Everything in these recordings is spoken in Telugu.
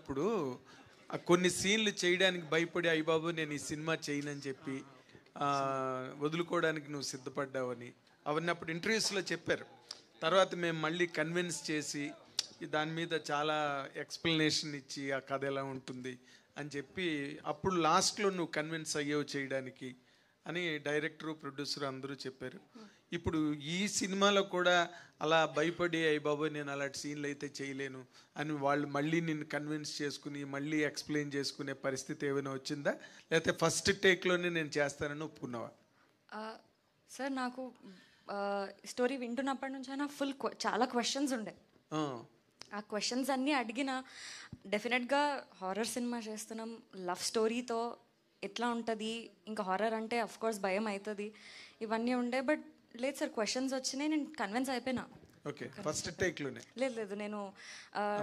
ఉన్నప్పుడు కొన్ని సీన్లు చేయడానికి భయపడి అయ్యబాబు నేను ఈ సినిమా చేయనని చెప్పి వదులుకోవడానికి నువ్వు సిద్ధపడ్డావని అవన్నీ అప్పుడు ఇంటర్వ్యూస్లో చెప్పారు. తర్వాత మేము మళ్ళీ కన్విన్స్ చేసి దాని మీద చాలా ఎక్స్ప్లెనేషన్ ఇచ్చి ఆ కథ ఎలా ఉంటుంది అని చెప్పి అప్పుడు లాస్ట్లో నువ్వు కన్విన్స్ అయ్యేవు చేయడానికి అని డైరెక్టరు ప్రొడ్యూసర్ అందరూ చెప్పారు. ఇప్పుడు ఈ సినిమాలో కూడా అలా భయపడి అయ్యి బాబోయ్ నేను అలాంటి సీన్లు అయితే చేయలేను అని వాళ్ళు మళ్ళీ నిన్ను కన్విన్స్ చేసుకుని మళ్ళీ ఎక్స్ప్లెయిన్ చేసుకునే పరిస్థితి ఏమైనా వచ్చిందా, లేకపోతే ఫస్ట్ టేక్లోనే నేను చేస్తానని ఒప్పుకున్నావా? సార్ నాకు స్టోరీ వింటున్నప్పటి నుంచి అయినా చాలా క్వశ్చన్స్ ఉండే. ఆ క్వశ్చన్స్ అన్నీ అడిగిన డెఫినెట్గా హారర్ సినిమా చేస్తున్నాం, లవ్ స్టోరీతో ఎట్లా ఉంటుంది, ఇంకా హారర్ అంటే అఫ్కోర్స్ భయం అవుతుంది, ఇవన్నీ ఉండే. బట్ లేదు సార్, క్వశ్చన్స్ వచ్చినాయి, నేను కన్విన్స్ అయిపోయినా. ఓకే, ఫస్ట్ టేక్లోనే? లేదు నేను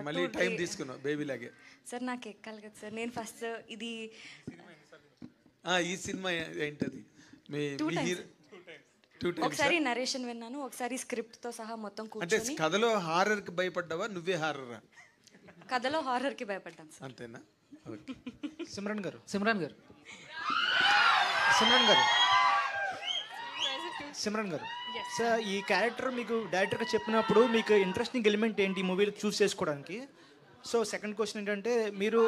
మళ్ళీ టైం తీసుకున్నా బేబీ లాగే. సార్ నాకు ఎక్కాలి కదా సార్, నేను ఫస్ట్ ఇది ఈ సినిమా ఏంటది? ఒకసారి నరేషన్ విన్నాను, ఒకసారి స్క్రిప్ట్తో సహా మొత్తం అంటే కథలో హారర్కి భయపడ్డావా, నువ్వే హారరా? కథలో హారర్కి భయపడ్డాను సార్. అంతేనా? సిమ్రన్ గారు సార్, ఈ క్యారెక్టర్ మీకు డైరెక్టర్గా చెప్పినప్పుడు మీకు ఇంట్రెస్టింగ్ ఎలిమెంట్ ఏంటి ఈ మూవీలో చూస్ చేసుకోవడానికి? సో సెకండ్ క్వశ్చన్ ఏంటంటే, మీరు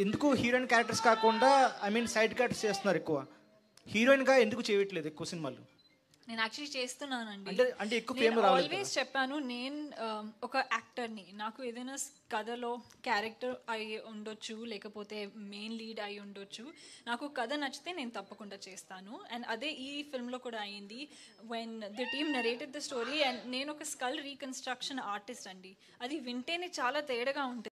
ఎందుకు హీరోయిన్ క్యారెక్టర్స్ కాకుండా సైడ్ క్యారెక్టర్స్ చేస్తున్నారు ఎక్కువ, హీరోయిన్గా ఎందుకు చేయట్లేదు ఎక్కువ సినిమాలు? నేను యాక్చువల్లీ చేస్తున్నానండి. అంటే ఎక్కువ ఫేమ్ రావాలి. ఆల్వేస్ చెప్పాను, నేను ఒక యాక్టర్ని, నాకు ఏదైనా కథలో క్యారెక్టర్ అయి ఉండొచ్చు, లేకపోతే మెయిన్ లీడ్ అయి ఉండొచ్చు, నాకు కథ నచ్చితే నేను తప్పకుండా చేస్తాను. అండ్ అదే ఈ ఫిల్మ్లో కూడా అయ్యింది. When the team narrated the story, and నేను ఒక స్కల్ రీకన్స్ట్రక్షన్ ఆర్టిస్ట్ అండి, అది వింటేనే చాలా తేడాగా ఉంటుంది.